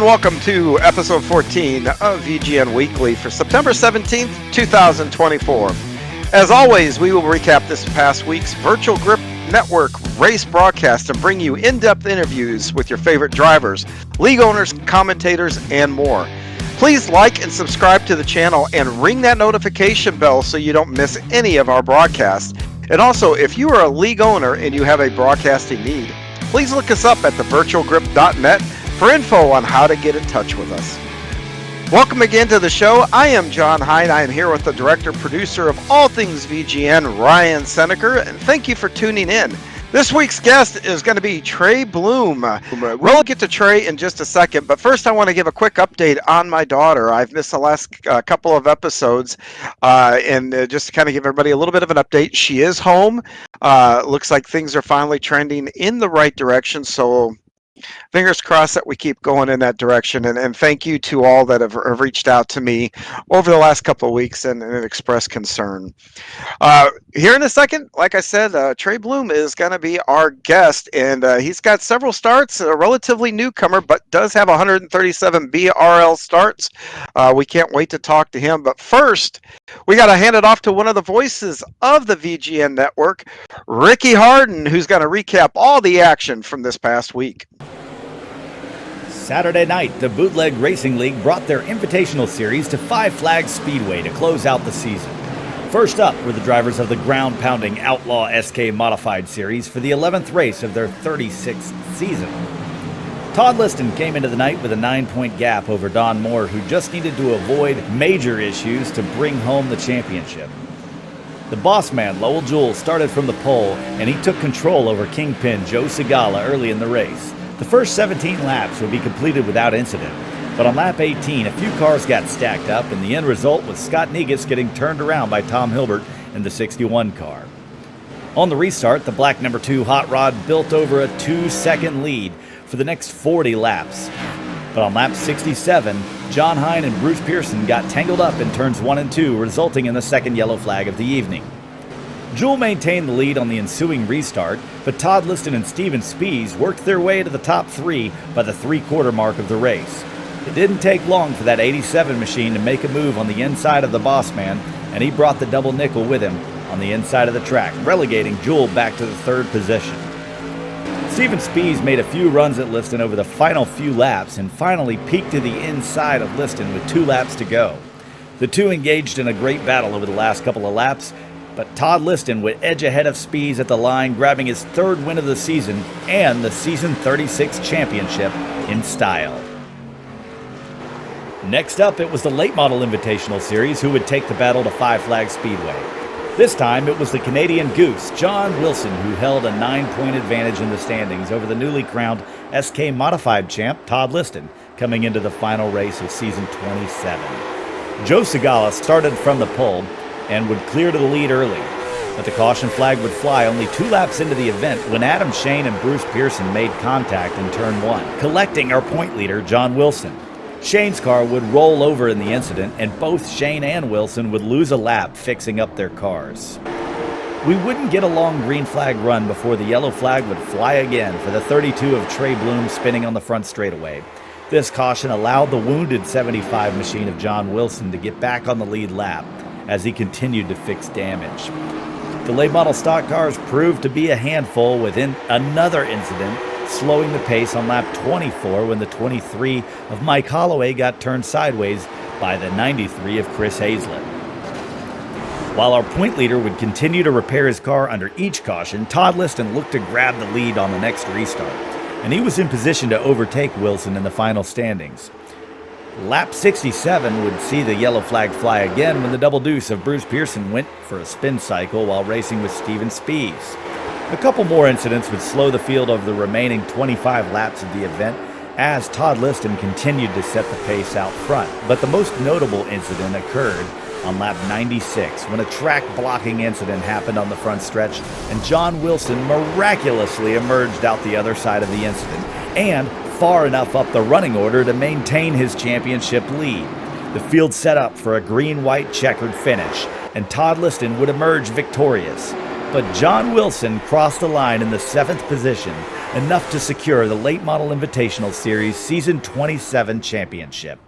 and welcome to episode 14 of VGN Weekly for September 17th, 2024. As always, we will recap this past week's Virtual Grip Network race broadcast and bring you in-depth interviews with your favorite drivers, league owners, commentators, and more. Please like and subscribe to the channel and ring that notification bell so you don't miss any of our broadcasts. And also, if you are a league owner and you have a broadcasting need, please look us up at thevirtualgrip.net for info on how to get in touch with us. Welcome again to the show. I am John Hine. I am here with the director, producer of all things VGN, Ryan Seneker, and thank you for tuning in. This week's guest is going to be Tre Blohm. We'll get to Tre in just a second, but first I want to give a quick update on my daughter. I've missed the last couple of episodes, and just to kind of give everybody a little bit of an update, she is home. Looks like things are finally trending in the right direction, so fingers crossed that we keep going in that direction. And thank you to all that have reached out to me over the last couple of weeks and expressed concern. Here in a second, like I said, Tre Blohm is going to be our guest, and he's got several starts, a relatively newcomer, but does have 137 BRL starts. We can't wait to talk to him. But first, we got to hand it off to one of the voices of the VGN network, Ricky Harden, who's going to recap all the action from this past week. Saturday night, the Bootleg Racing League brought their invitational series to Five Flags Speedway to close out the season. First up were the drivers of the ground-pounding Outlaw SK Modified Series for the 11th race of their 36th season. Todd Liston came into the night with a 9-point gap over Don Moore, who just needed to avoid major issues to bring home the championship. The boss man, Lowell Jewell, started from the pole, and he took control over Kingpin Joe Segala early in the race. The first 17 laps would be completed without incident, but on lap 18, a few cars got stacked up, and the end result was Scott Negus getting turned around by Tom Hilbert in the 61 car. On the restart, the black number 2 Hot Rod built over a 2-second lead for the next 40 laps. But on lap 67, John Hine and Bruce Pearson got tangled up in turns 1 and 2, resulting in the second yellow flag of the evening. Jewell maintained the lead on the ensuing restart, but Todd Liston and Steven Spies worked their way to the top 3 by the 3/4 mark of the race. It didn't take long for that 87 machine to make a move on the inside of the boss man, and he brought the double nickel with him on the inside of the track, relegating Jewell back to the 3rd position. Steven Spies made a few runs at Liston over the final few laps and finally peaked to the inside of Liston with 2 laps to go. The two engaged in a great battle over the last couple of laps, but Todd Liston would edge ahead of Spies at the line, grabbing his 3rd win of the season and the season 36 championship in style. Next up, it was the late model invitational series who would take the battle to Five Flags Speedway. This time, it was the Canadian Goose, John Wilson, who held a 9-point advantage in the standings over the newly crowned SK Modified champ, Todd Liston, coming into the final race of season 27. Joe Segala started from the pole and would clear to the lead early, but the caution flag would fly only 2 laps into the event when Adam Shane and Bruce Pearson made contact in turn 1, collecting our point leader, John Wilson. Shane's car would roll over in the incident, and both Shane and Wilson would lose a lap fixing up their cars. We wouldn't get a long green flag run before the yellow flag would fly again for the 32 of Tre Blohm spinning on the front straightaway. This caution allowed the wounded 75 machine of John Wilson to get back on the lead lap as he continued to fix damage. The late model stock cars proved to be a handful within another incident, slowing the pace on lap 24 when the 23 of Mike Holloway got turned sideways by the 93 of Chris Hazlett. While our point leader would continue to repair his car under each caution, Todd Liston looked to grab the lead on the next restart, and he was in position to overtake Wilson in the final standings. Lap 67 would see the yellow flag fly again when the double deuce of Bruce Pearson went for a spin cycle while racing with Steven Spies. A couple more incidents would slow the field over the remaining 25 laps of the event as Todd Liston continued to set the pace out front. But the most notable incident occurred on lap 96 when a track blocking incident happened on the front stretch and John Wilson miraculously emerged out the other side of the incident and far enough up the running order to maintain his championship lead. The field set up for a green-white checkered finish, and Todd Liston would emerge victorious. But John Wilson crossed the line in the 7th position, enough to secure the Late Model Invitational Series Season 27 championship.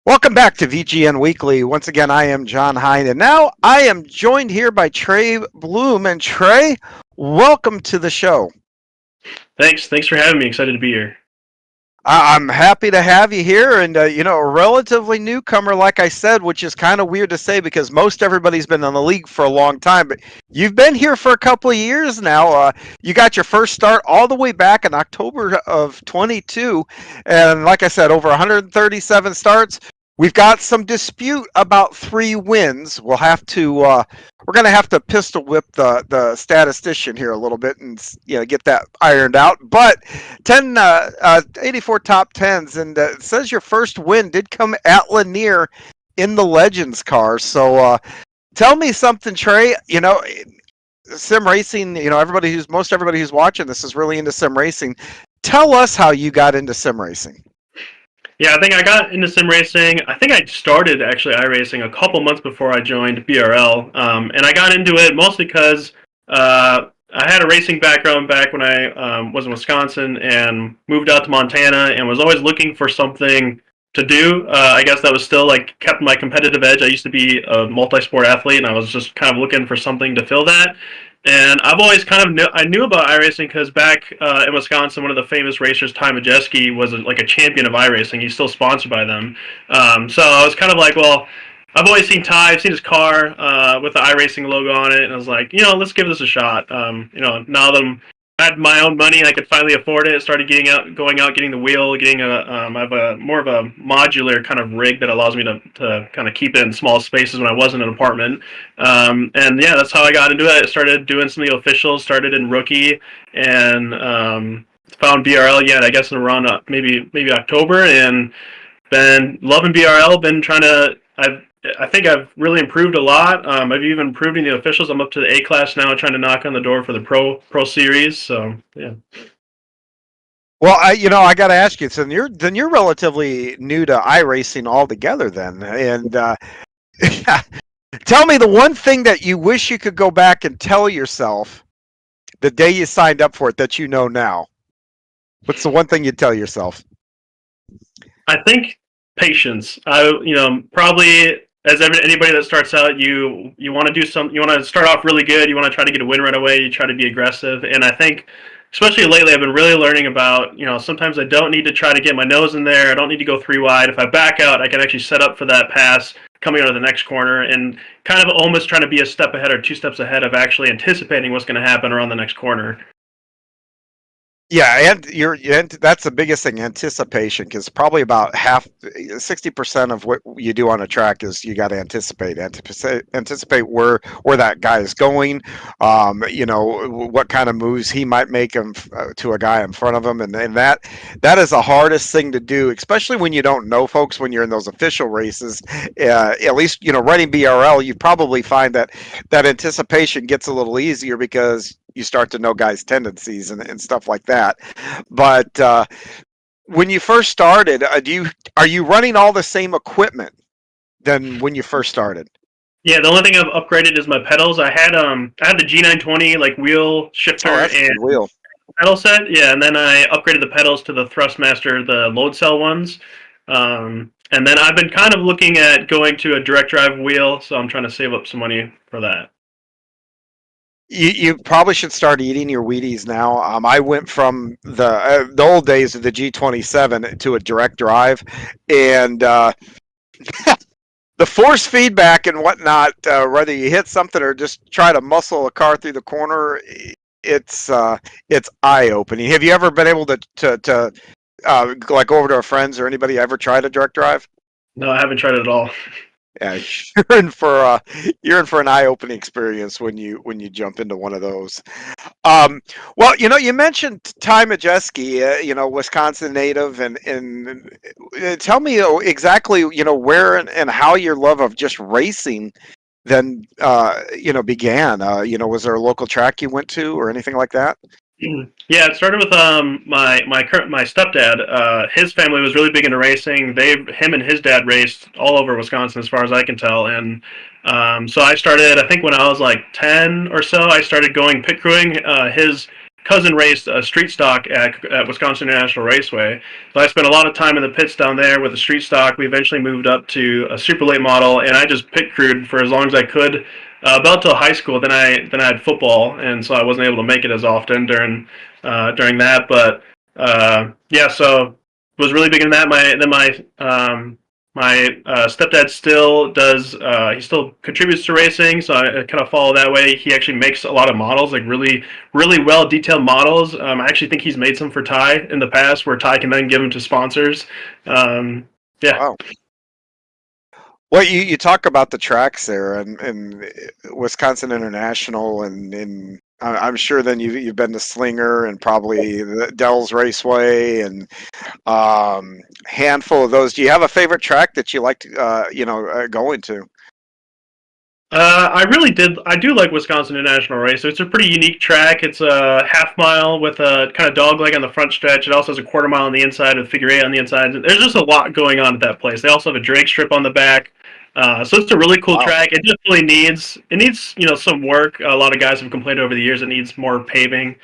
Welcome back to VGN Weekly. Once again, I am John Hine, and now I am joined here by Tre Blohm. And Tre, welcome to the show. Thanks for having me. Excited to be here. I'm happy to have you here, and a relatively newcomer, like I said, which is kind of weird to say because most everybody's been in the league for a long time, but you've been here for a couple of years now. You got your first start all the way back in October of 22, and like I said, over 137 starts. We've got some dispute about 3 wins. We'll have to. We're going to have to pistol whip the statistician here a little bit and get that ironed out. But 84 top 10s, and it says your first win did come at Lanier in the Legends car. So tell me something, Tre. Sim racing. Most everybody who's watching this is really into sim racing. Tell us how you got into sim racing. Yeah, I think I got into sim racing. I think I started actually iRacing a couple months before I joined BRL, and I got into it mostly because I had a racing background back when I was in Wisconsin and moved out to Montana and was always looking for something to do. I guess that was still kept my competitive edge. I used to be a multi-sport athlete, and I was just kind of looking for something to fill that. And I've always I knew about iRacing because back in Wisconsin, one of the famous racers, Ty Majeski, was a champion of iRacing. He's still sponsored by them. So I was kind of like, well, I've always seen Ty. I've seen his car with the iRacing logo on it, and I was like, let's give this a shot. Now that I had my own money, I could finally afford it. Started going out, getting the wheel, getting I have a more of a modular kind of rig that allows me to kind of keep it in small spaces when I was in an apartment. And yeah, that's how I got into it. I started doing some of the officials, started in rookie, and found BRL again, I guess in around maybe October, and been loving BRL. Been trying to. I think I've really improved a lot. I've even improved in the officials. I'm up to the A class now, trying to knock on the door for the pro series. So yeah. Well, I got to ask you. So you're relatively new to iRacing altogether, then, and tell me the one thing that you wish you could go back and tell yourself the day you signed up for it that you know now. What's the one thing you'd tell yourself? I think patience. Probably as anybody that starts out, you want to do some. You want to start off really good. You want to try to get a win right away. You try to be aggressive, and I think, especially lately, I've been really learning about. Sometimes I don't need to try to get my nose in there. I don't need to go three wide. If I back out, I can actually set up for that pass coming out of the next corner, and kind of almost trying to be a step ahead or two steps ahead of actually anticipating what's going to happen around the next corner. Yeah, and that's the biggest thing, anticipation, because probably about 60% of what you do on a track is you got to anticipate where that guy is going, what kind of moves he might make to a guy in front of him, and that is the hardest thing to do, especially when you don't know folks. When you're in those official races, at least running BRL, you probably find that anticipation gets a little easier because you start to know guys' tendencies and stuff like that. But when you first started, are you running all the same equipment than when you first started? Yeah, the only thing I've upgraded is my pedals. I had the G920 like wheel Oh, shifter that's a and good wheel. pedal set. Yeah, and then I upgraded the pedals to the Thrustmaster, the load cell ones. And then I've been kind of looking at going to a direct drive wheel, so I'm trying to save up some money for that. You probably should start eating your Wheaties now. I went from the old days of the G27 to a direct drive, and the force feedback and whatnot, whether you hit something or just try to muscle a car through the corner, it's eye opening. Have you ever been able to like go over to our friends or anybody ever tried a direct drive? No, I haven't tried it at all. Yeah, you're in for an eye opening experience when you jump into one of those. Well, you mentioned Ty Majeski, Wisconsin native, and tell me exactly, where and how your love of just racing then, began. Was there a local track you went to or anything like that? Yeah, it started with my stepdad. His family was really big into racing. Him and his dad raced all over Wisconsin, as far as I can tell. And so I started. I think when I was like 10 or so, I started going pit crewing. His cousin raced a street stock at Wisconsin International Raceway. So I spent a lot of time in the pits down there with the street stock. We eventually moved up to a super late model, and I just pit crewed for as long as I could. About till high school, then I had football, and so I wasn't able to make it as often during that. But yeah, so was really big in that. My stepdad still does. He still contributes to racing, so I kind of follow that way. He actually makes a lot of models, like really really well detailed models. I actually think he's made some for Ty in the past, where Ty can then give them to sponsors. Yeah. Wow. Well, you talk about the tracks there and Wisconsin International, and I'm sure then you've been to Slinger and probably the Dell's Raceway and handful of those. Do you have a favorite track that you like to going to? I really did. I do like Wisconsin International Race. It's a pretty unique track. It's a half mile with a kind of dog leg on the front stretch. It also has a quarter mile on the inside with figure eight on the inside. There's just a lot going on at that place. They also have a drag strip on the back. So it's a really cool Wow. track. It just really needs some work. A lot of guys have complained over the years it needs more paving.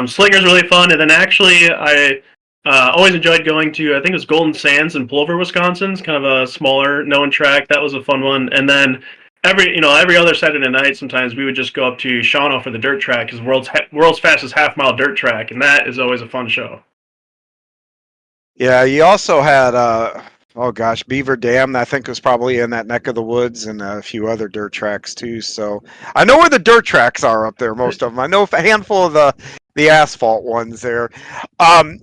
Slinger's really fun, and then actually I always enjoyed going to, I think it was Golden Sands in Plover, Wisconsin. It's kind of a smaller known track. That was a fun one. And then every other Saturday night, sometimes we would just go up to Shawano for the dirt track, is world's fastest half mile dirt track, and that is always a fun show. Yeah, you also had oh gosh, Beaver Dam. I think was probably in that neck of the woods, and a few other dirt tracks too. So I know where the dirt tracks are up there. Most of them. I know a handful of the asphalt ones there. Um,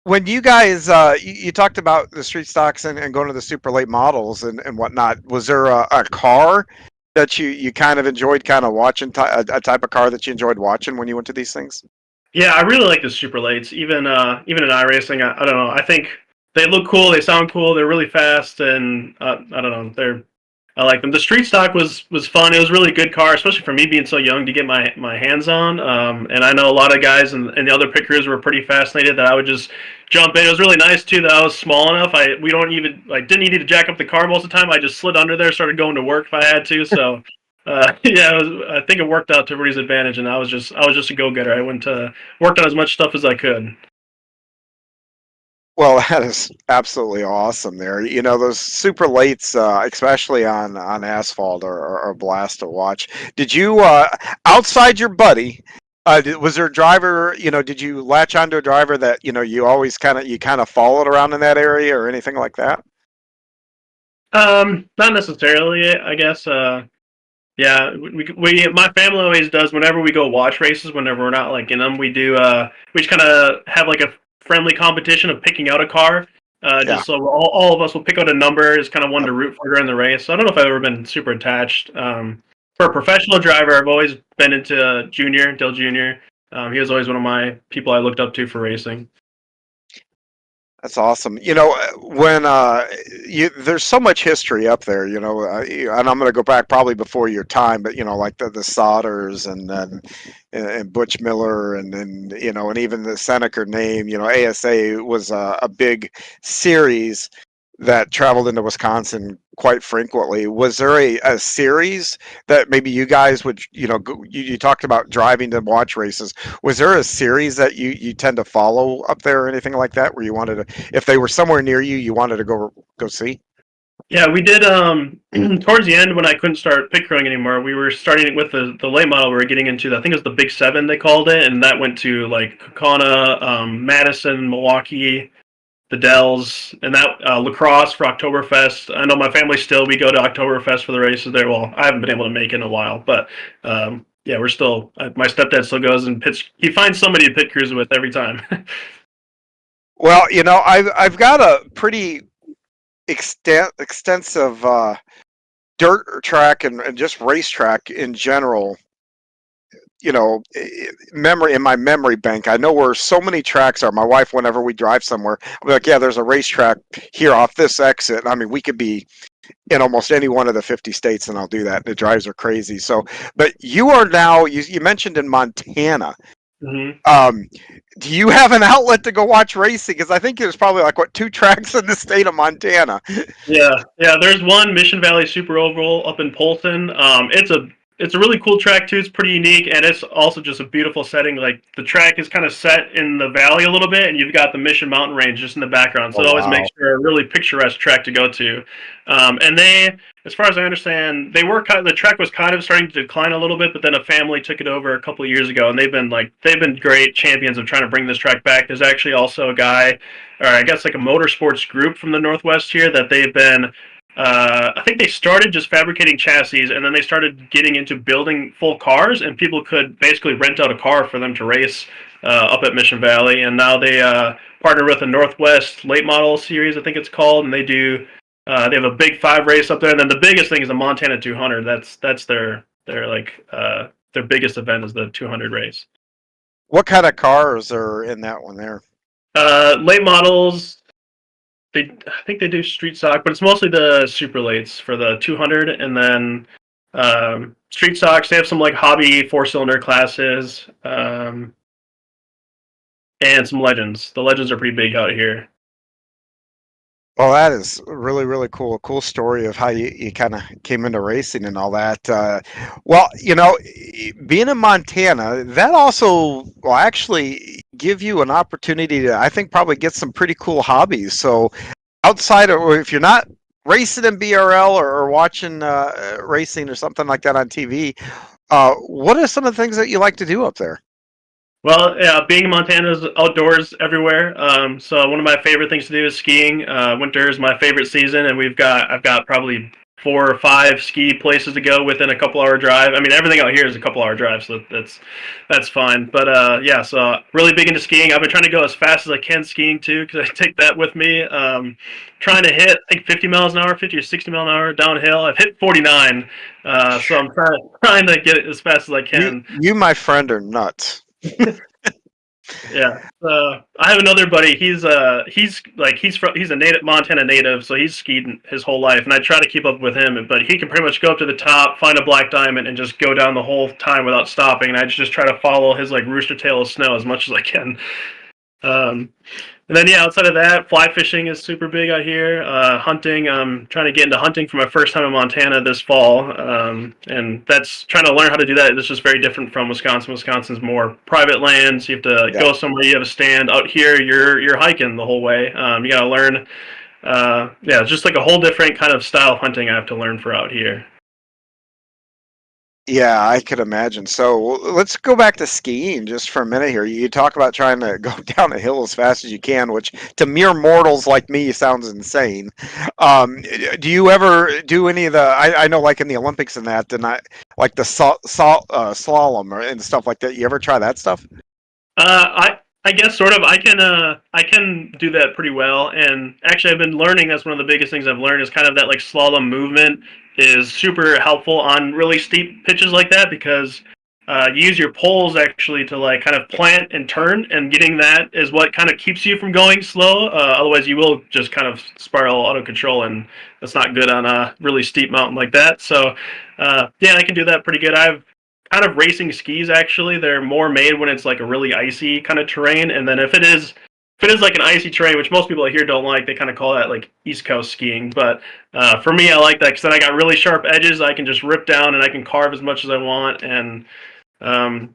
when you guys you talked about the street stocks and going to the super late models and whatnot, was there a car that you kind of enjoyed kind of watching, a type of car that you enjoyed watching when you went to these things? Yeah, I really like the super lights. Even in iRacing, I don't know. I think they look cool. They sound cool. They're really fast, and I don't know. I like them. The street stock was fun. It was a really good car, especially for me being so young to get my hands on. And I know a lot of guys and the other pit crews were pretty fascinated that I would just jump in. It was really nice too that I was small enough. We don't even like didn't need to jack up the car most of the time. I just slid under there, started going to work if I had to. So yeah, I think it worked out to everybody's advantage, and I was just a go getter. I went to worked on as much stuff as I could. Well, that is absolutely awesome there. You know, those super lates, especially on asphalt, are a blast to watch. Did you, outside your buddy, was there a driver, did you latch onto a driver that, you always kind of followed around in that area or anything like that? Not necessarily, I guess. Yeah, my family always does whenever we go watch races. Whenever we're not like in them, we just kind of have like a friendly competition of picking out a car. Yeah. Just so all of us will pick out a number. Is kind of one to root for during the race. So I don't know if I've ever been super attached. For a professional driver, I've always been into Junior, Dale Junior. He was always one of my people I looked up to for racing. That's awesome. When there's so much history up there, and I'm going to go back probably before your time, but like the Sodders and Butch Miller and even the Seneca name, ASA was a big series that traveled into Wisconsin quite frequently. Was there a series that maybe you guys would, you talked about driving to watch races. Was there a series that you tend to follow up there or anything like that where you wanted to, if they were somewhere near you, you wanted to go see? Yeah, we did. Towards the end, when I couldn't start pit crewing anymore, we were starting with the late model. We were getting into, I think it was the Big Seven they called it, and that went to like Kaukauna, Madison, Milwaukee, the Dells, and that Lacrosse for Oktoberfest. I know my family still we go to Oktoberfest for the races there. Well, I haven't been able to make it in a while, but yeah, we're still. My stepdad still goes and pits. He finds somebody to pit cruise with every time. Well, I've got a pretty extensive dirt track and just racetrack in general, memory in my memory bank. I know where so many tracks are. My wife, whenever we drive somewhere, I'm like, yeah, there's a racetrack here off this exit. I mean, we could be in almost any one of the 50 states and I'll do that. It drives her crazy. So, but you are now, you mentioned in Montana. hmm Um, do you have an outlet to go watch racing? Because I think there's probably like, what, two tracks in the state of Montana? Yeah. There's one Mission Valley Super Oval up in Polson. It's a really cool track too. It's pretty unique, and it's also just a beautiful setting. Like the track is kind of set in the valley a little bit, and you've got the Mission Mountain Range just in the background. So Oh, it always makes wow. for a really picturesque track to go to. And as far as I understand, the track was kind of starting to decline a little bit, but then a family took it over a couple of years ago, and they've been great champions of trying to bring this track back. There's actually also a guy, or I guess like a motorsports group from the Northwest here that they've been I think they started just fabricating chassis, and then they started getting into building full cars, and people could basically rent out a car for them to race up at Mission Valley. And now they partner with the Northwest Late Model Series, I think it's called, and they have a big five race up there. And then the biggest thing is the Montana 200. That's their biggest event is the 200 race. What kind of cars are in that one there? Late models, I think they do street stock, but it's mostly the super lates for the 200, and then street stocks. They have some like hobby four-cylinder classes, and some legends. The legends are pretty big out here. Well, that is really, really cool. A cool story of how you kind of came into racing and all that. Well, being in Montana, that also will actually give you an opportunity to, I think, probably get some pretty cool hobbies. So, outside of, or if you're not racing in BRL or watching racing or something like that on TV, what are some of the things that you like to do up there? Well, yeah, being in Montana is outdoors everywhere. So one of my favorite things to do is skiing. Winter is my favorite season, and I've got probably 4 or 5 ski places to go within a couple-hour drive. I mean, everything out here is a couple-hour drive, so that's fine. But yeah, so really big into skiing. I've been trying to go as fast as I can skiing too, because I take that with me. Trying to hit, I think 50 miles an hour, 50 or 60 mile an hour downhill. I've hit 49, so I'm trying to get it as fast as I You, can. you, my friend, are nuts. Yeah, I have another buddy. He's a native Montana native, so he's skied his whole life, and I try to keep up with him. But he can pretty much go up to the top, find a black diamond, and just go down the whole time without stopping. And I just try to follow his like rooster tail of snow as much as I can. And then yeah, outside of that, fly fishing is super big out here. Hunting, I'm trying to get into hunting for my first time in Montana this fall, and that's trying to learn how to do that. It's just very different from Wisconsin. Wisconsin's more private lands. You have to Yeah. go somewhere. You have a stand. Out here, you're hiking the whole way. You got to learn. Yeah, it's just like a whole different kind of style of hunting I have to learn for out here. Yeah, I could imagine. So let's go back to skiing just for a minute here. You talk about trying to go down a hill as fast as you can, which to mere mortals like me sounds insane. Do you ever do any of the? I know, like in the Olympics and that, and I like the slalom and stuff like that. You ever try that stuff? I guess sort of I can do that pretty well, and actually I've been learning that's one of the biggest things I've learned is kind of that like slalom movement is super helpful on really steep pitches like that because you use your poles actually to like kind of plant and turn, and getting that is what kind of keeps you from going slow. Otherwise, you will just kind of spiral out of control, and that's not good on a really steep mountain like that. So yeah, I can do that pretty good. I've kind of racing skis actually. They're more made when it's like a really icy kind of terrain, and then if it is like an icy terrain, which most people here don't like, they kind of call that like East Coast skiing. But for me, I like that because then I got really sharp edges. I can just rip down and I can carve as much as I want. And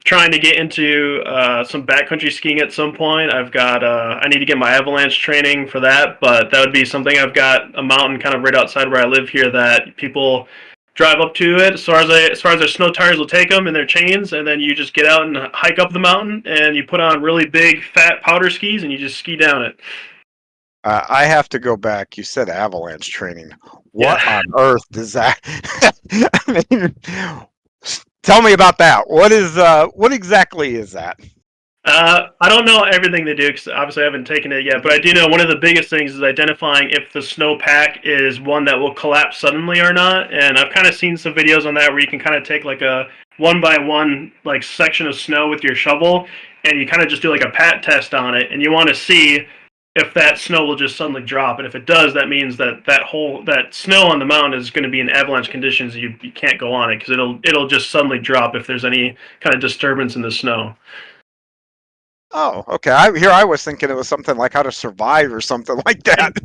trying to get into some backcountry skiing at some point. I need to get my avalanche training for that, but that would be something. I've got a mountain kind of right outside where I live here that people drive up to it as far as their snow tires will take them and their chains, and then you just get out and hike up the mountain, and you put on really big fat powder skis and you just ski down it. I have to go back. You said avalanche training. What Yeah. on earth does that? I mean, tell me about that. What exactly is that? I don't know everything they do because obviously I haven't taken it yet, but I do know one of the biggest things is identifying if the snowpack is one that will collapse suddenly or not. And I've kind of seen some videos on that where you can kind of take like a one by one like section of snow with your shovel, and you kind of just do like a pat test on it, and you want to see if that snow will just suddenly drop. And if it does, that means that that snow on the mountain is going to be in avalanche conditions. You can't go on it because it'll just suddenly drop if there's any kind of disturbance in the snow. Oh, okay. I was thinking it was something like how to survive or something like that.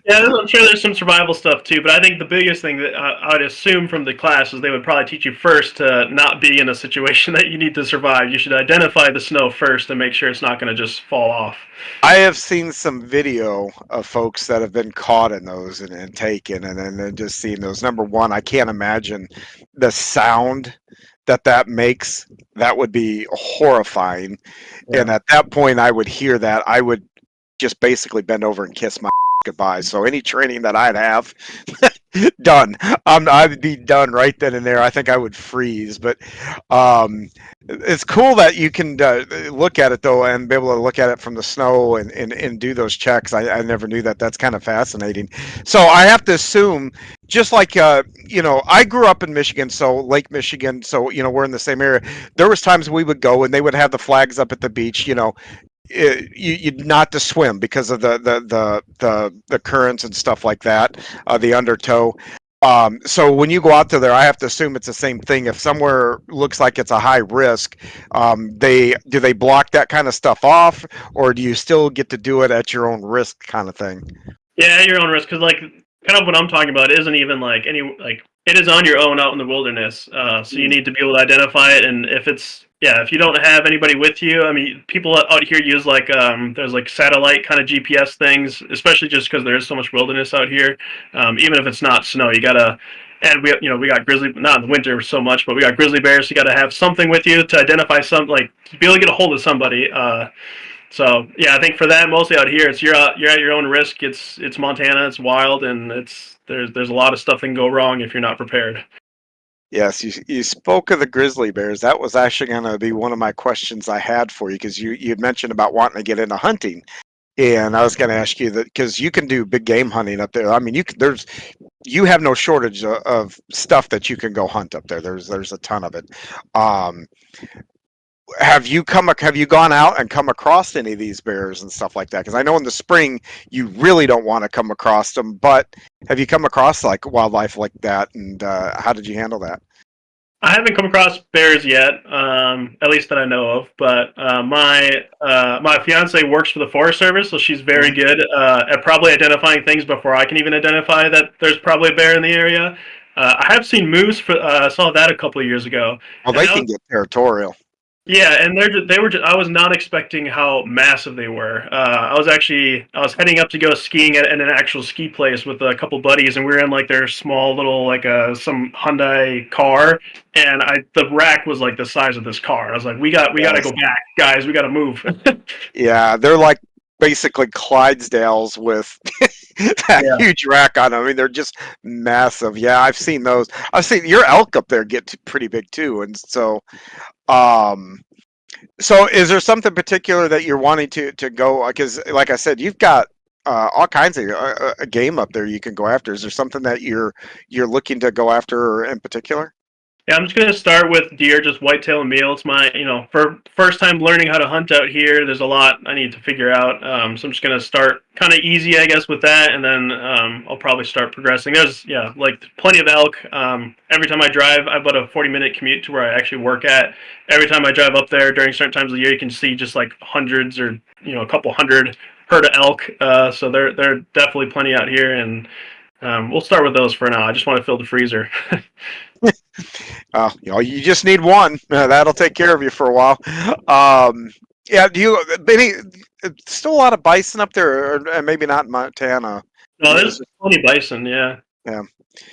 Yeah, I'm sure there's some survival stuff too, but I think the biggest thing that I would assume from the class is they would probably teach you first to not be in a situation that you need to survive. You should identify the snow first and make sure it's not going to just fall off. I have seen some video of folks that have been caught in those and taken, and then just seeing those. Number one, I can't imagine the sound that makes. That would be horrifying. Yeah. And at that point, I would hear that. I would just basically bend over and kiss my goodbye. So any training that I'd have, done. I'd be done right then and there. I think I would freeze. But um, it's cool that you can look at it though and be able to look at it from the snow and do those checks. I never knew that. That's kind of fascinating. So I have to assume, just like I grew up in Michigan, so Lake Michigan. So we're in the same area. There was times we would go and they would have the flags up at the beach. You not to swim because of the currents and stuff like that, the undertow. So when you go out to there, I have to assume it's the same thing. If somewhere looks like it's a high risk, they block that kind of stuff off, or do you still get to do it at your own risk, kind of thing? Yeah, at your own risk, because like kind of what I'm talking about isn't even like any like it is on your own out in the wilderness. So you need to be able to identify it, and if you don't have anybody with you, I mean, people out here use like there's like satellite kind of GPS things, especially just because there is so much wilderness out here. Even if it's not snow, you gotta. And we got grizzly, not in the winter so much, but we got grizzly bears. So you got to have something with you to identify like to be able to get a hold of somebody. So yeah, I think for that mostly out here, you're at your own risk. It's Montana, it's wild, and there's a lot of stuff that can go wrong if you're not prepared. Yes, you spoke of the grizzly bears. That was actually going to be one of my questions I had for you because you mentioned about wanting to get into hunting, and I was going to ask you that because you can do big game hunting up there. I mean, you have no shortage of stuff that you can go hunt up there. There's a ton of it. Um, have you gone out and come across any of these bears and stuff like that? Because I know in the spring you really don't want to come across them, but have you come across like wildlife like that, and how did you handle that? I haven't come across bears yet, at least that I know of. But my fiance works for the Forest Service, so she's very Mhm. good at probably identifying things before I can even identify that there's probably a bear in the area. I have seen moose. Saw that a couple of years ago, Well, and they that can was get territorial. yeah, and they were. I was not expecting how massive they were. I was heading up to go skiing at an actual ski place with a couple buddies, and we were in like their small little like some Hyundai car, and the rack was like the size of this car. I was like, we got to Yes. go back, guys. We got to move. Yeah, they're like basically Clydesdales with that Yeah. huge rack on them. I mean, they're just massive. Yeah, I've seen those. I've seen your elk up there get pretty big too, and um, so is there something particular that you're wanting to go? Because, like I said, you've got all kinds of game up there you can go after. Is there something that you're looking to go after in particular? Yeah, I'm just gonna start with deer, just whitetail and meal. It's my, for first time learning how to hunt out here. There's a lot I need to figure out. So I'm just gonna start kind of easy, I guess, with that, and then I'll probably start progressing. There's like plenty of elk. Every time I drive, I have about a 40-minute commute to where I actually work at. Every time I drive up there during certain times of the year, you can see just like hundreds or a couple hundred herd of elk. So there definitely plenty out here, and we'll start with those for now. I just want to fill the freezer. You just need one. That'll take care of you for a while. Um, yeah, do you any still a lot of bison up there, or maybe not in Montana? No, Is there's plenty bison. Yeah. yeah,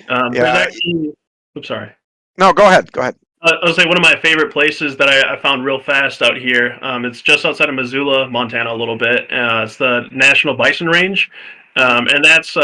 There's yeah. actually. Oops, sorry. No, go ahead. Go ahead. I was say one of my favorite places that I found real fast out here. It's just outside of Missoula, Montana, a little bit. It's the National Bison Range, and that's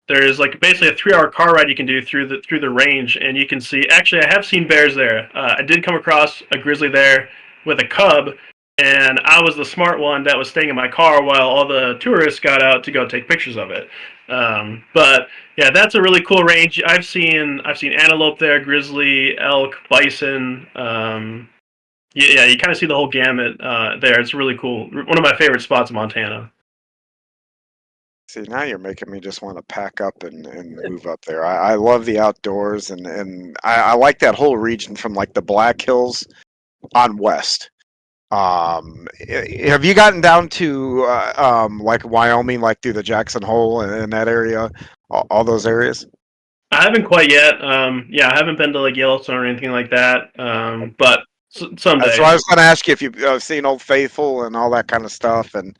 there's like basically a 3 hour car ride you can do through the range, and you can see. Actually, I have seen bears there. I did come across a grizzly there with a cub, and I was the smart one that was staying in my car while all the tourists got out to go take pictures of it. But yeah, that's a really cool range. I've seen antelope there, grizzly, elk, bison. Yeah, you kind of see the whole gamut there. It's really cool. One of my favorite spots in Montana. See, now you're making me just want to pack up and move up there. I love the outdoors, and I like that whole region from like the Black Hills on west. Have you gotten down to like Wyoming, like through the Jackson Hole and that area, all those areas? I haven't quite yet. Yeah, I haven't been to like Yellowstone or anything like that. But That's why someday. I was going to ask you if you've seen Old Faithful and all that kind of stuff, and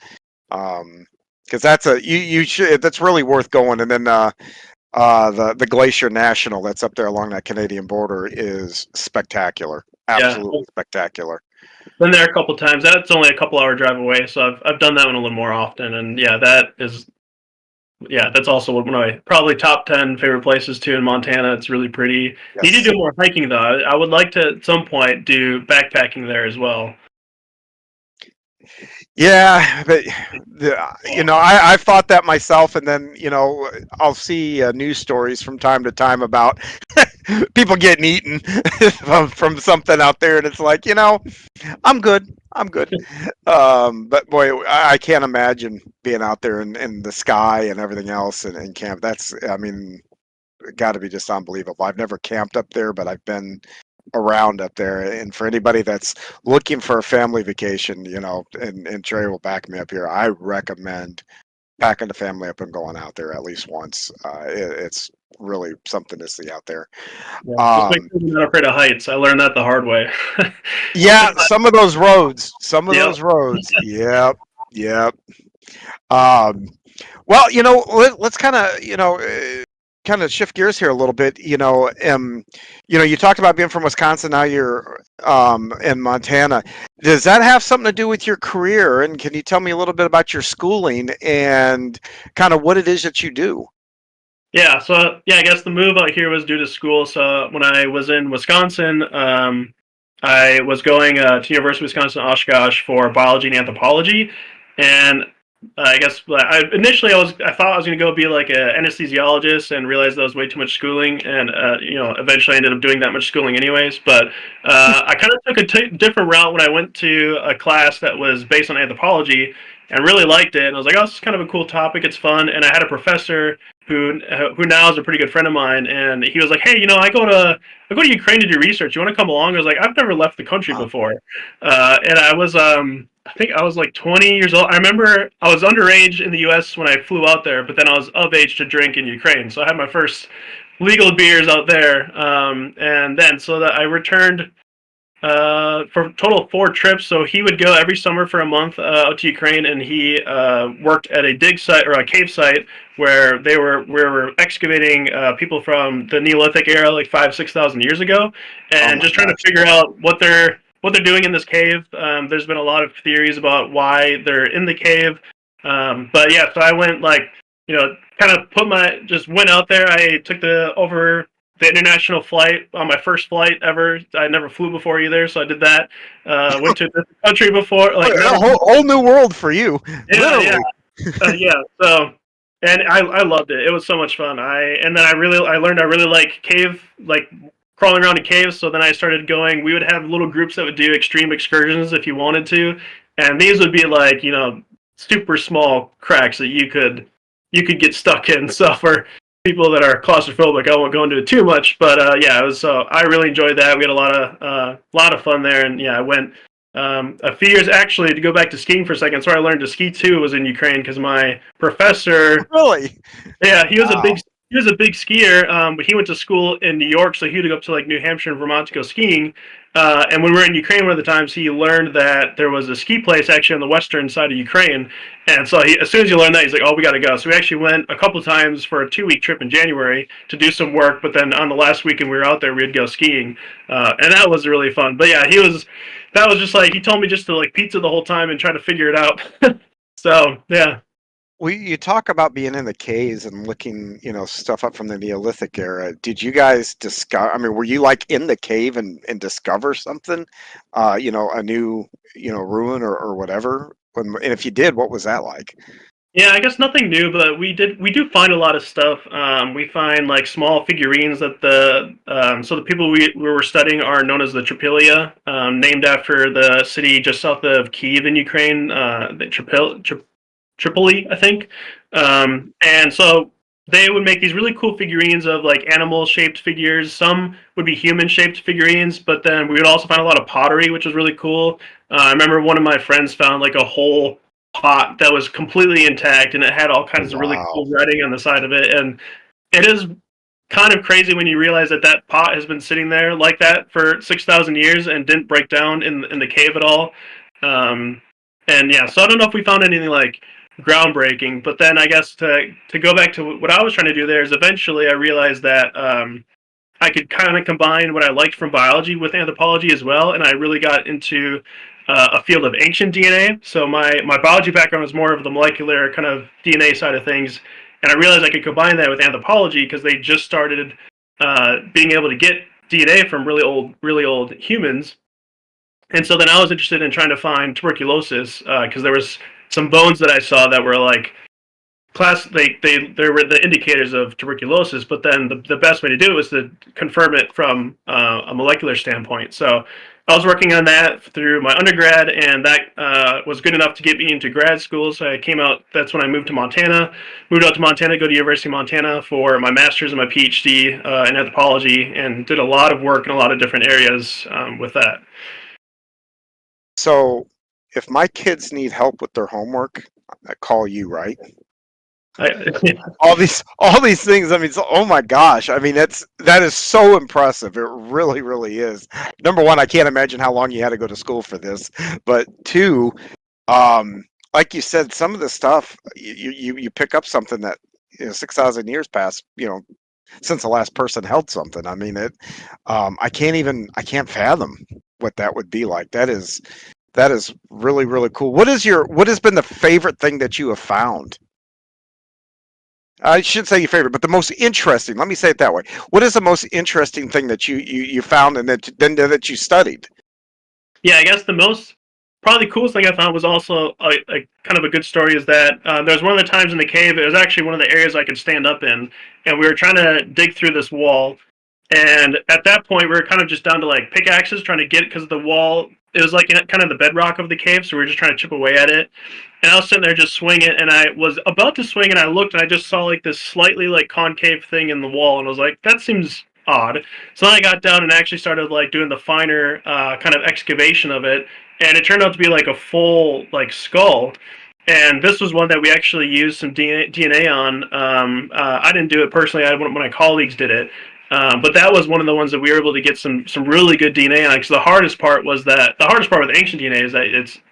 because that's a you should that's really worth going. And then the Glacier National that's up there along that Canadian border is spectacular, Yeah, absolutely spectacular. been there a couple times. That's only a couple-hour drive away, so I've done that one a little more often. And that's also one of my probably top 10 favorite places too in Montana. It's really pretty. Need to Yes. do more hiking though. I would like to at some point do backpacking there as well. Yeah, but I've thought that myself, and then I'll see news stories from time to time about people getting eaten from something out there, and it's like I'm good, I'm good. But boy, I can't imagine being out there in the sky and everything else and camp. That's, I mean, got to be just unbelievable. I've never camped up there, but I've been around up there. And for anybody that's looking for a family vacation, and Trey will back me up here, I recommend packing the family up and going out there at least once. It's really something to see out there. Yeah. Just make Um, sure you're not afraid of heights. I learned that the hard way. yeah, some of Yep. those roads. Yep, yep. Um, well, let's kind of shift gears here a little bit. You talked about being from Wisconsin. Now you're in Montana. Does that have something to do with your career? And can you tell me a little bit about your schooling and kind of what it is that you do? Yeah, so yeah, I guess the move out here was due to school. So when I was in Wisconsin, I was going to University of Wisconsin Oshkosh for biology and anthropology, and I guess initially I thought I was going to go be like an anesthesiologist and realized that was way too much schooling, and eventually I ended up doing that much schooling anyways. But I kind of took a different route when I went to a class that was based on anthropology. and really liked it. And I was like, oh, this is kind of a cool topic. It's fun. And I had a professor who now is a pretty good friend of mine, and he was like, hey, I go to Ukraine to do research. You want to come along? I was like, I've never left the country before, and I was I think I was like 20 years old. I remember I was underage in the U.S. when I flew out there, but then I was of age to drink in Ukraine. So I had my first legal beers out there, and then so that I returned for a total of 4 trips. So he would go every summer for a month out to Ukraine, and he worked at a dig site or a cave site where we were excavating people from the Neolithic era, like 5,000 to 6,000 years ago, Oh and my just trying to gosh. figure out what they're doing in this cave. There's been a lot of theories about why they're in the cave, but yeah, so I went like kind of just went out there. I took the international flight on my first flight ever. I never flew before either, so I did that. Went to a different country before, like A never. whole new world for you, Yeah, yeah, literally. yeah. So, and I loved it. It was so much fun. I learned I really like crawling around in caves. So then I started going. We would have little groups that would do extreme excursions if you wanted to, and these would be like super small cracks that you could get stuck in. So for people that are claustrophobic, I won't go into it too much. But yeah, it was. So I really enjoyed that. We had a lot of fun there, and yeah, I went a few years actually to go back to skiing for a second. So I learned to ski too was in Ukraine because my professor, Really? yeah, Wow. he was a big skier, but he went to school in New York, so he would go up to like New Hampshire and Vermont to go skiing. And when we were in Ukraine one of the times, he learned that there was a ski place actually on the western side of Ukraine. And so as soon as you learn that, he's like, "Oh, we got to go." So we actually went a couple of times for a 2 week trip in January to do some work. But then on the last weekend we were out there, we'd go skiing, and that was really fun. But yeah, that was just like he told me just to like pizza the whole time and try to figure it out. So yeah. Well, you talk about being in the caves and looking, stuff up from the Neolithic era. Did you guys discover? I mean, were you like in the cave and discover something? A new, ruin or whatever. And if you did, what was that like? Yeah, I guess nothing new, but we do find a lot of stuff. We find like small figurines that the people we were studying are known as the Tripilia, named after the city just south of Kiev in Ukraine, Tripoli, I think. And so they would make these really cool figurines of like animal shaped figures. Some would be human shaped figurines, but then we would also find a lot of pottery, which was really cool. I remember one of my friends found like a whole pot that was completely intact and it had all kinds of really Wow. cool writing on the side of it. And it is kind of crazy when you realize that that pot has been sitting there like that for 6,000 years and didn't break down in the cave at all. Um, and yeah, so I don't know if we found anything like groundbreaking, but then I guess to go back to what I was trying to do there is eventually I realized that I could kind of combine what I liked from biology with anthropology as well, and I really got into a field of ancient DNA. So my biology background is more of the molecular kind of DNA side of things, and I realized I could combine that with anthropology because they just started being able to get DNA from really old humans. And so then I was interested in trying to find tuberculosis because there was some bones that I saw that were like they were the indicators of tuberculosis, but then the best way to do it was to confirm it from a molecular standpoint. So I was working on that through my undergrad, and that was good enough to get me into grad school. So I came out. That's when I moved to Montana. Moved out to Montana, go to University of Montana for my master's and my PhD in anthropology, and did a lot of work in a lot of different areas with that. So, if my kids need help with their homework, I call you, right? I, All these things. I mean, oh my gosh. I mean, that is so impressive. It really, really is. Number one, I can't imagine how long you had to go to school for this. But two, um, like you said, some of the stuff you pick up something that 6,000 years passed. Since the last person held something. I mean, I can't fathom what that would be like. That is really, really cool. What has been the favorite thing that you have found? I shouldn't say your favorite, but the most interesting. Let me say it that way. What is the most interesting thing that you found and that you studied? yeah, I guess probably the coolest thing I found was also a kind of a good story is that there was one of the times in the cave. It was actually one of the areas I could stand up in, and we were trying to dig through this wall. And at that point, we were kind of just down to like pickaxes trying to get it because the wall it was like in kind of the bedrock of the cave, so we were just trying to chip away at it. And I was sitting there just swinging, and I was about to swing, and I looked, and I just saw like this slightly like concave thing in the wall, and I was like, that seems odd. So then I got down and actually started like doing the finer kind of excavation of it, and it turned out to be like a full like skull. And this was one that we actually used some DNA on. I didn't do it personally. One of my colleagues did it, but that was one of the ones that we were able to get some really good DNA on. Because the hardest part with ancient DNA is that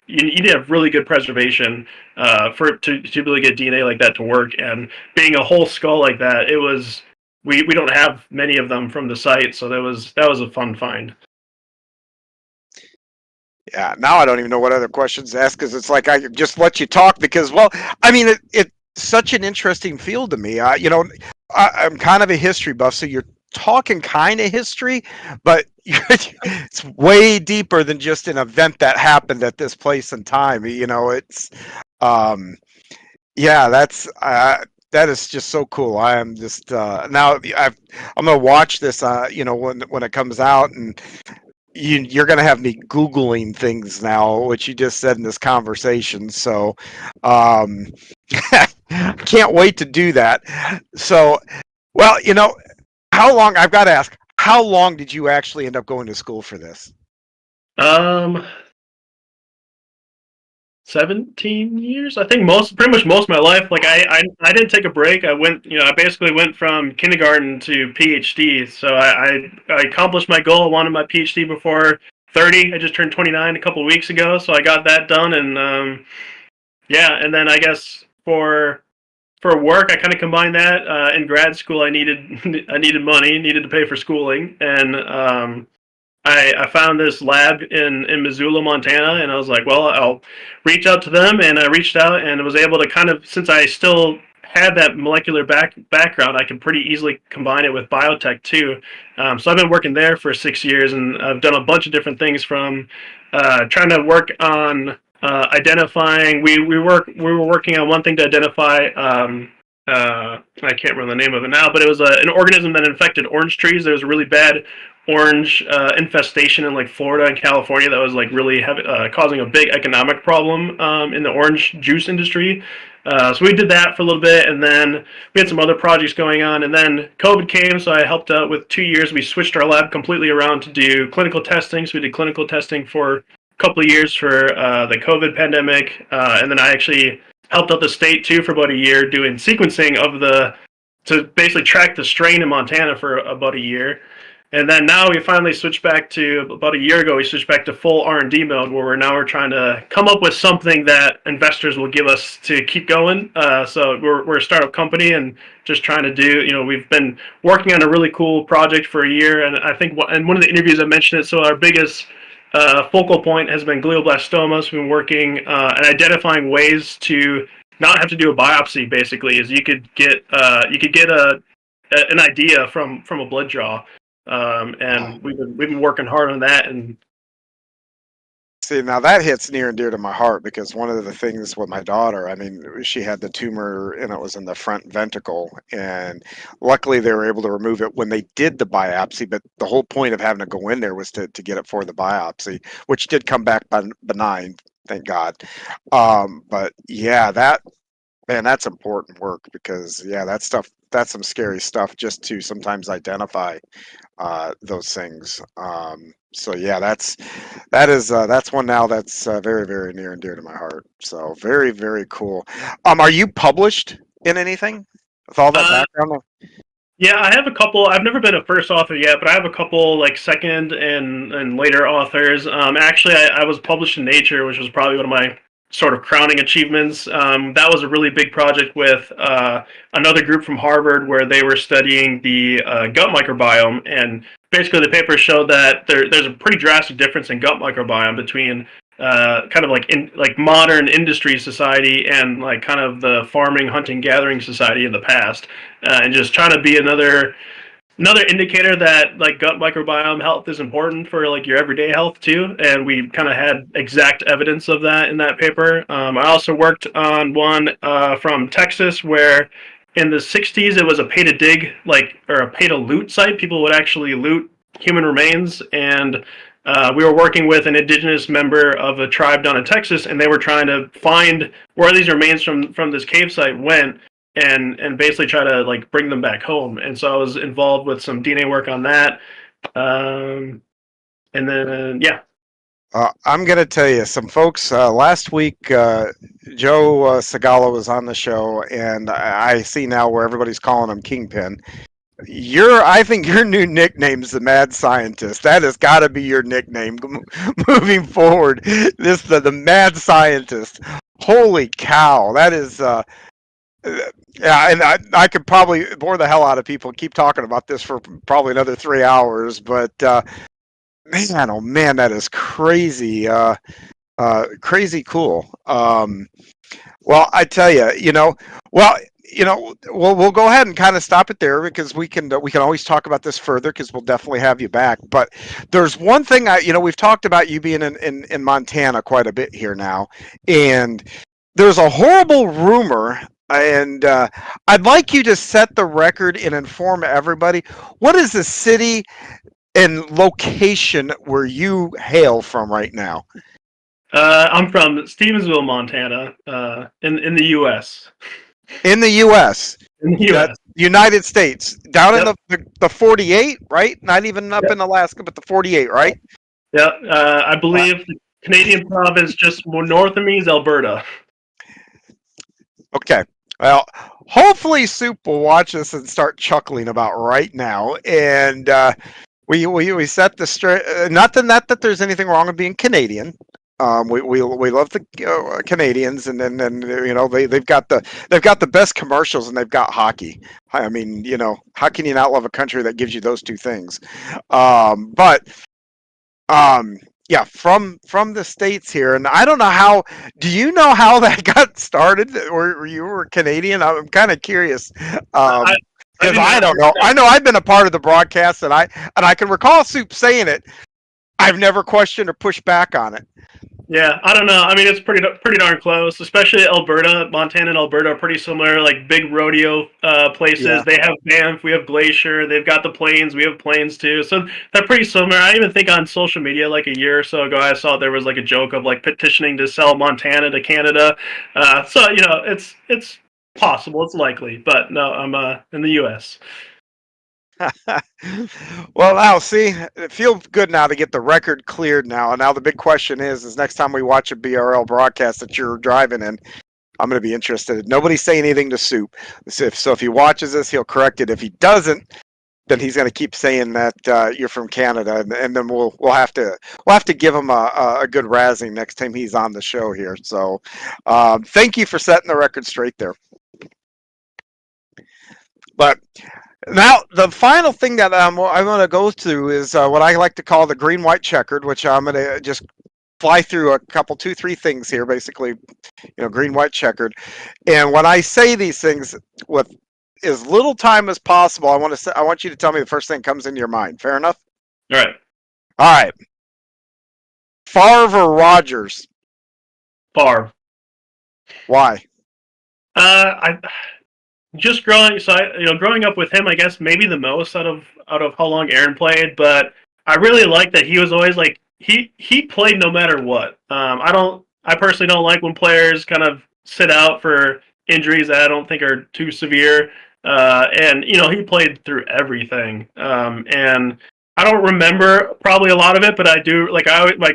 you need to have really good preservation to be able to get DNA like that to work. And being a whole skull like that, it was we don't have many of them from the site, so that was a fun find. Yeah, now I don't even know what other questions to ask because it's like I just let you talk because, well, I mean, it's such an interesting field to me. I'm kind of a history buff, so you're talking kind of history, but it's way deeper than just an event that happened at this place and time. Um, yeah, that is just so cool. I am just now I'm gonna watch this, when it comes out, and you're going to have me Googling things now, which you just said in this conversation. So, um, can't wait to do that. So, well, how long, I've got to ask, how long did you actually end up going to school for this? Um, 17 years, I think, pretty much most of my life. Like I didn't take a break. I basically went from kindergarten to PhD. So I accomplished my goal. I wanted my PhD before 30. I just turned 29 a couple of weeks ago, so I got that done. And yeah, and then I guess for work, I kind of combined that. In grad school, I needed I needed money, needed to pay for schooling, and I found this lab in Missoula, Montana, and I was like, well, I'll reach out to them. And I reached out and was able to kind of, since I still had that molecular background, I could pretty easily combine it with biotech too. So I've been working there for 6 years, and I've done a bunch of different things from trying to work on identifying. We were working on one thing to identify. I can't remember the name of it now, but it was an organism that infected orange trees. There was a really bad orange infestation in like Florida and California that was like really causing a big economic problem in the orange juice industry. So we did that for a little bit, and then we had some other projects going on, and then COVID came, so I helped out with 2 years. We switched our lab completely around to do clinical testing. So we did clinical testing for a couple of years for the COVID pandemic, and then I actually helped out the state too for about a year doing sequencing to basically track the strain in Montana for about a year. And then now we finally switched back to, about a year ago, we switched back to full R&D mode, where we're trying to come up with something that investors will give us to keep going. So we're a startup company and just trying to we've been working on a really cool project for a year. And I think, in one of the interviews I mentioned it, so our biggest focal point has been glioblastoma. So we've been working and identifying ways to not have to do a biopsy. Basically, is you could get an idea from a blood draw. And we've been working hard on that. And See, now that hits near and dear to my heart because one of the things with my daughter, I mean, she had the tumor and it was in the front ventricle, and luckily they were able to remove it when they did the biopsy. But the whole point of having to go in there was to get it for the biopsy, which did come back benign, thank God. But yeah, that's important work because yeah, that's some scary stuff just to sometimes identify those things. So yeah, that's one now that's very very near and dear to my heart. So very very cool. Are you published in anything with all that uh, background? yeah, I have a couple. I've never been a first author yet, but I have a couple like second and later authors. Actually, I was published in Nature, which was probably one of my sort of crowning achievements. That was a really big project with another group from Harvard where they were studying the gut microbiome, and basically the paper showed that there's a pretty drastic difference in gut microbiome between kind of like modern industry society and like kind of the farming, hunting, gathering society of the past, and just trying to be another indicator that like gut microbiome health is important for like your everyday health too. And we kind of had exact evidence of that in that paper. I also worked on one from Texas where in the 60s it was a pay to dig, like, or a pay to loot site. People would actually loot human remains, and we were working with an indigenous member of a tribe down in Texas, and they were trying to find where these remains from this cave site went, and basically try to like bring them back home. And so I was involved with some DNA work on that. And then yeah. I'm going to tell you, some folks last week, Joe Segala was on the show, and I see now where everybody's calling him Kingpin. I think your new nickname is the Mad Scientist. That has got to be your nickname moving forward. The Mad Scientist. Holy cow! That is. Yeah, and I could probably bore the hell out of people and keep talking about this for probably another 3 hours, but man, oh man, that is crazy, crazy cool. Well, I tell you, we'll go ahead and kind of stop it there because we can always talk about this further because we'll definitely have you back. But there's one thing we've talked about you being in Montana quite a bit here now, and there's a horrible rumor. And I'd like you to set the record and inform everybody. What is the city and location where you hail from right now? I'm from Stevensville, Montana, in the U.S. In the U.S. In the U.S. United States, down Yep. in the 48, right? Not even up Yep. in Alaska, but the 48, right? Yeah, I believe the Canadian province just more north of me is Alberta. Okay. Well, hopefully Soup will watch this and start chuckling about right now. And we set the straight. Not that there's anything wrong with being Canadian. We love the Canadians, and then they've got the best commercials, and they've got hockey. I mean, how can you not love a country that gives you those two things? Yeah, from the States here, and I don't know how. Do you know how that got started? Or you were Canadian? I'm kind of curious. Because I don't know. I know I've been a part of the broadcast, and I can recall Soup saying it. I've never questioned or pushed back on it. Yeah, I don't know. I mean, it's pretty darn close. Especially Alberta, Montana, and Alberta are pretty similar. Like big rodeo places. Yeah. They have Banff, we have Glacier. They've got the plains, we have plains too. So they're pretty similar. I even think on social media, like a year or so ago, I saw there was like a joke of like petitioning to sell Montana to Canada. So it's possible, it's likely, but no, I'm in the U.S. Well, now see, it feels good now to get the record cleared now. And now the big question is next time we watch a BRL broadcast that you're driving in, I'm going to be interested. Nobody say anything to Soup. If he watches this, he'll correct it. If he doesn't, then he's going to keep saying that you're from Canada, and then we'll have to give him a good razzing next time he's on the show here. So, thank you for setting the record straight there. But now, the final thing that I'm going to go through is what I like to call the green-white checkered, which I'm going to just fly through a couple, 2, 3 things here, basically, green-white checkered. And when I say these things with as little time as possible, I want you to tell me the first thing that comes into your mind. Fair enough? All right. All right. Favre or Rodgers? Favre. Why? I just growing up with him, I guess maybe the most out of how long Aaron played, but I really like that he was always like he played no matter what. I personally don't like when players kind of sit out for injuries that I don't think are too severe. And he played through everything. And I don't remember probably a lot of it, but I do like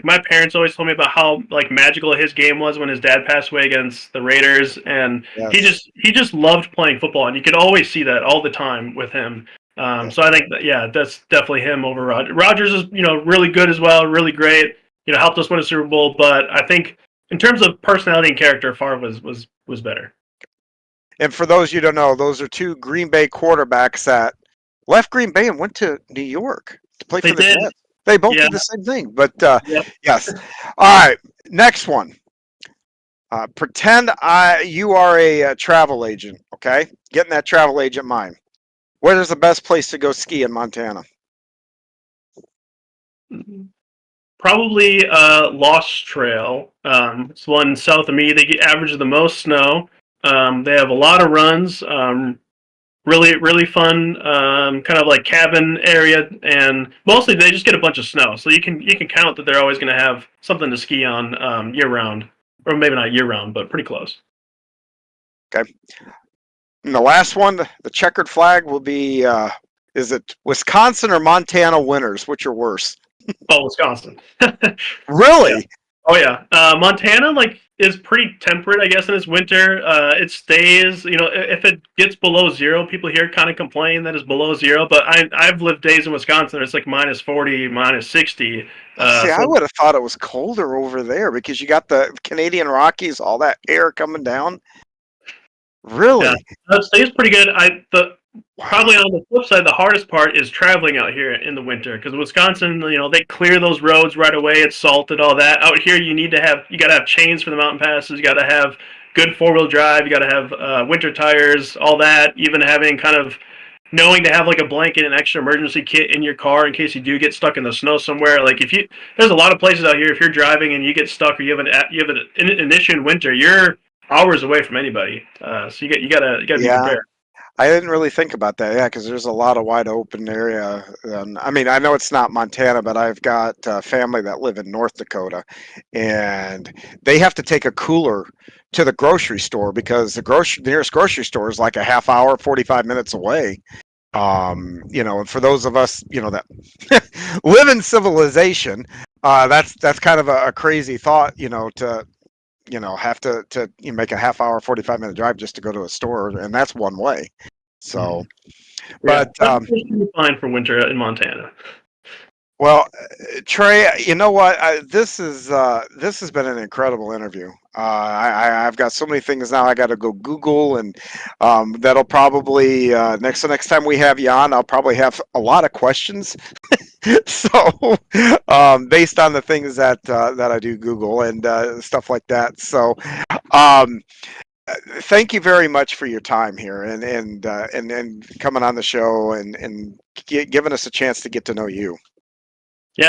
my parents always told me about how like magical his game was when his dad passed away against the Raiders, and Yes. he just loved playing football, and you could always see that all the time with him. So I think that that's definitely him over Rodgers. Rodgers is really good as well, really great. Helped us win a Super Bowl, but I think in terms of personality and character, Favre was better. And for those you don't know, those are 2 Green Bay quarterbacks that left Green Bay and went to New York to play for the Jets. They both did the same thing. But yes. All right. Next one. Pretend you are a travel agent. Okay, get in that travel agent mind. Where is the best place to go ski in Montana? Probably Lost Trail. It's one south of me. They average the most snow. They have a lot of runs. really fun, kind of like cabin area, and mostly they just get a bunch of snow, so you can count that they're always going to have something to ski on year round, or maybe not year round, but pretty close. Okay. And the last one, the checkered flag, will be is it Wisconsin or Montana winners? Which are worse? Oh, Wisconsin. Yeah. Really? Oh yeah. Montana is pretty temperate, I guess, in its winter. It stays, if it gets below zero, people here kind of complain that it's below zero. But I've lived days in Wisconsin where it's like -40, -60. Oh, see, I So would have thought it was colder over there because you got the Canadian Rockies, all that air coming down. yeah, Really? it stays pretty good. The Probably Wow. on the flip side, the hardest part is traveling out here in the winter because Wisconsin, they clear those roads right away. It's salted, all that. Out here, you got to have chains for the mountain passes. You got to have good 4-wheel drive. You got to have winter tires, all that. Even having kind of knowing to have like a blanket and extra emergency kit in your car in case you do get stuck in the snow somewhere. Like there's a lot of places out here. If you're driving and you get stuck or you have an issue in winter, you're hours away from anybody. So you gotta be Yeah. prepared. I didn't really think about that. Yeah, because there's a lot of wide open area. I mean, I know it's not Montana, but I've got family that live in North Dakota, and they have to take a cooler to the grocery store because the nearest grocery store is like a half hour, 45 minutes away. And for those of us, that live in civilization, that's kind of a crazy thought, to have to make a half hour, 45-minute drive just to go to a store, and that's one way. So, Yeah, but that should be fine for winter in Montana. well, Trey, you know what? This has been an incredible interview. I've got so many things now. I got to go Google, and that'll probably next time we have you on, I'll probably have a lot of questions. So, based on the things that I do Google and stuff like that. So, um, thank you very much for your time here and coming on the show and giving us a chance to get to know you.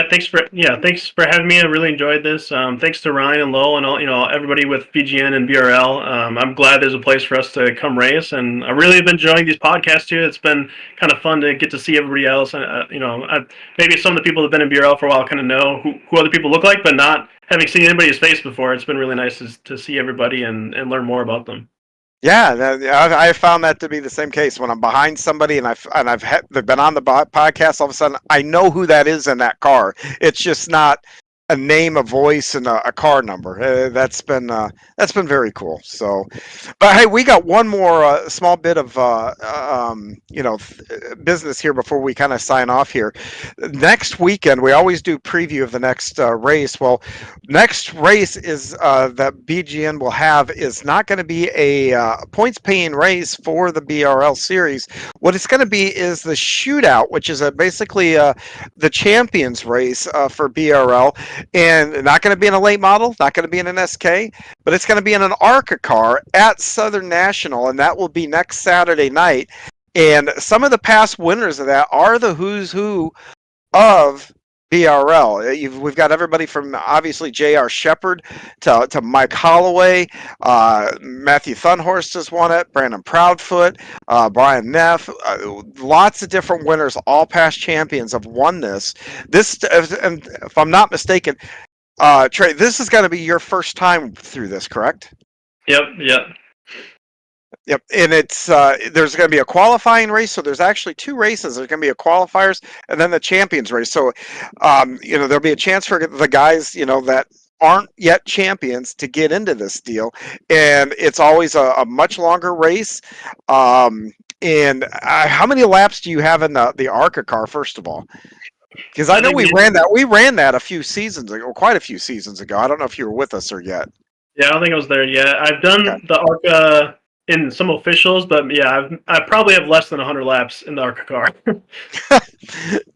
Thanks for having me. I really enjoyed this. Thanks to Ryan and Lowell and all everybody with VGN and BRL. I'm glad there's a place for us to come race, and I really have been enjoying these podcasts too. It's been kind of fun to get to see everybody else. And maybe some of the people that have been in BRL for a while kind of know who other people look like, but not having seen anybody's face before. It's been really nice to see everybody and learn more about them. Yeah, I found that to be the same case. When I'm behind somebody they've been on the podcast, all of a sudden I know who that is in that car. It's just not a name, a voice, and a car number. That's been very cool. So, but hey, we got one more small bit of business here before we kind of sign off here. Next weekend, we always do preview of the next race. Well, next race is that BGN will have is not going to be a points paying race for the BRL series. What it's going to be is the shootout, which is basically the champions race for BRL, and not going to be in a late model, not going to be in an SK, but it's going to be in an ARCA car at Southern National, and that will be next Saturday night. And some of the past winners of that are the who's who of BRL. We've got everybody from obviously J.R. Shepard to Mike Holloway. Matthew Thunhorst has won it. Brandon Proudfoot, Brian Neff. Lots of different winners, all past champions, have won this. And if I'm not mistaken, Trey, this is going to be your first time through this, correct? Yep. Yep, and it's there's going to be a qualifying race. So there's actually two races. There's going to be a qualifiers and then the champions race. So, there'll be a chance for the guys, that aren't yet champions to get into this deal, and it's always a much longer race. And how many laps do you have in the ARCA car, first of all? Because I I know think we ran that. We ran that a few seasons ago, quite a few seasons ago. I don't know if you were with us or yet. Yeah, I don't think I was there yet. I've Okay. done the ARCA in some officials, but yeah, I probably have less than 100 laps in the ARCA car.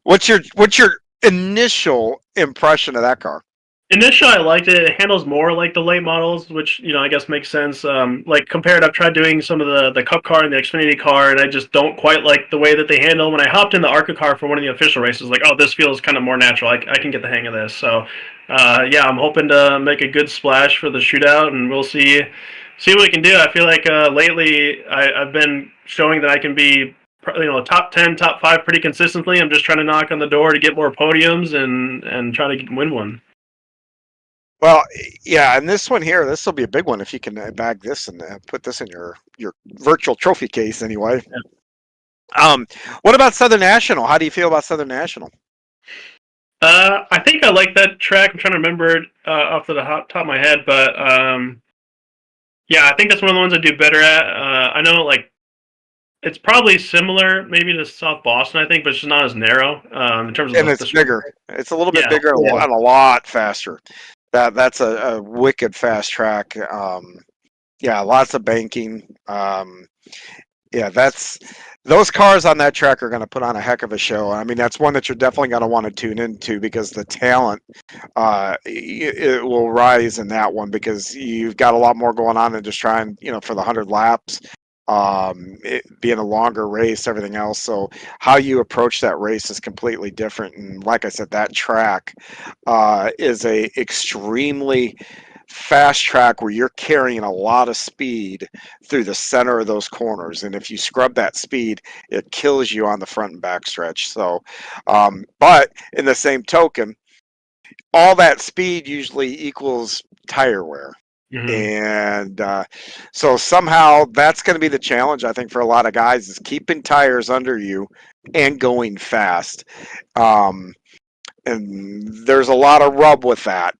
What's your initial impression of that car? Initially, I liked it. It handles more like the late models, which I guess makes sense. Like compared, I've tried doing some of the Cup car and the Xfinity car, and I just don't quite like the way that they handle. When I hopped in the ARCA car for one of the official races, like, oh, this feels kind of more natural. I can get the hang of this. So, yeah, I'm hoping to make a good splash for the shootout, and we'll see see what we can do. I feel like lately I've been showing that I can be, top 10, top 5 pretty consistently. I'm just trying to knock on the door to get more podiums and try to win one. Well, yeah, and this one here, this will be a big one if you can bag this and put this in your virtual trophy case anyway. What about Southern National? How do you feel about Southern National? I think I like that track. I'm trying to remember it off the top of my head, but yeah, I think that's one of the ones I do better at. I know, like, it's probably similar maybe to South Boston, I think, but it's just not as narrow in terms of And the it's bigger. It's a little bit yeah, bigger yeah. and a lot faster. That's a wicked fast track. Yeah, lots of banking. Yeah, those cars on that track are going to put on a heck of a show. I mean, that's one that you're definitely going to want to tune into because the talent it will rise in that one because you've got a lot more going on than just trying, for the 100 laps. It being a longer race, everything else. So how you approach that race is completely different. And like I said, that track is a extremely fast track where you're carrying a lot of speed through the center of those corners, and if you scrub that speed, it kills you on the front and back stretch. So but in the same token, all that speed usually equals tire wear. Mm-hmm. And so somehow that's going to be the challenge, I think, for a lot of guys is keeping tires under you and going fast. um, and there's a lot of rub with that.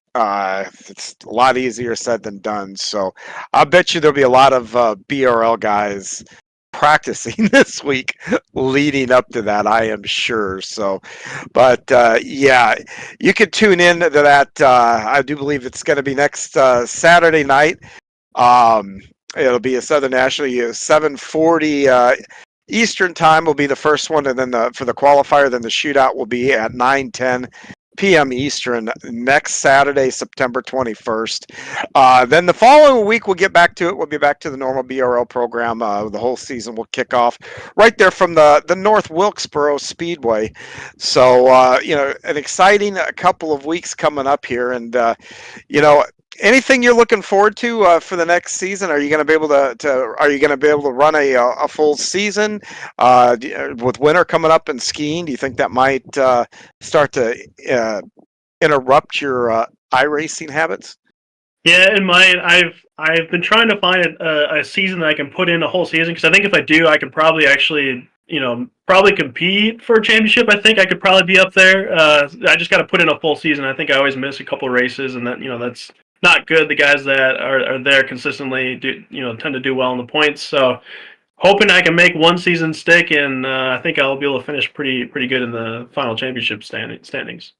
It's a lot easier said than done. So I bet you there'll be a lot of BRL guys practicing this week leading up to that, I am sure. So, but yeah, you could tune in to that. I do believe it's going to be next Saturday night. It'll be a Southern National 7:40 Eastern time will be the first one, and then for the qualifier, then the shootout will be at 9:10 p.m. Eastern next Saturday, September 21st. Then the following week, we'll get back to it. We'll be back to the normal BRL program. The whole season will kick off right there from the North Wilkesboro Speedway. So, an exciting couple of weeks coming up here. And, anything you're looking forward to for the next season? Are you going to be able are you going to be able to run a full season with winter coming up and skiing? Do you think that might start to interrupt your iRacing habits? Yeah, in mine, I've been trying to find a season that I can put in a whole season because I think if I do, I could probably actually, probably compete for a championship. I think I could probably be up there. I just got to put in a full season. I think I always miss a couple races, and that's not good. The guys that are there consistently tend to do well in the points. So hoping I can make one season stick, and I think I'll be able to finish pretty good in the final championship standings.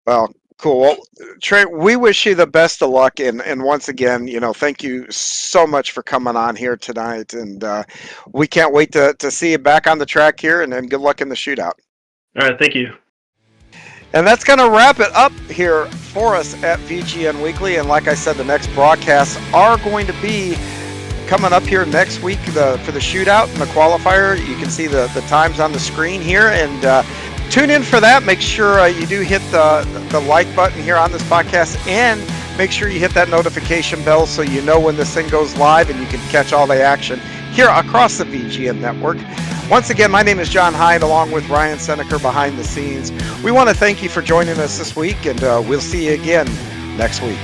Well, cool. Well, Tre, we wish you the best of luck, and once again, thank you so much for coming on here tonight, and we can't wait to see you back on the track here, and then good luck in the shootout. All right, thank you. And that's going to wrap it up here for us at VGN Weekly. And like I said, the next broadcasts are going to be coming up here next week for the shootout and the qualifier. You can see the times on the screen here, and tune in for that. Make sure you do hit the like button here on this podcast, and make sure you hit that notification bell so you know when this thing goes live and you can catch all the action here across the VGN network. Once again, my name is John Hyde, along with Ryan Seneker behind the scenes. We want to thank you for joining us this week, and we'll see you again next week.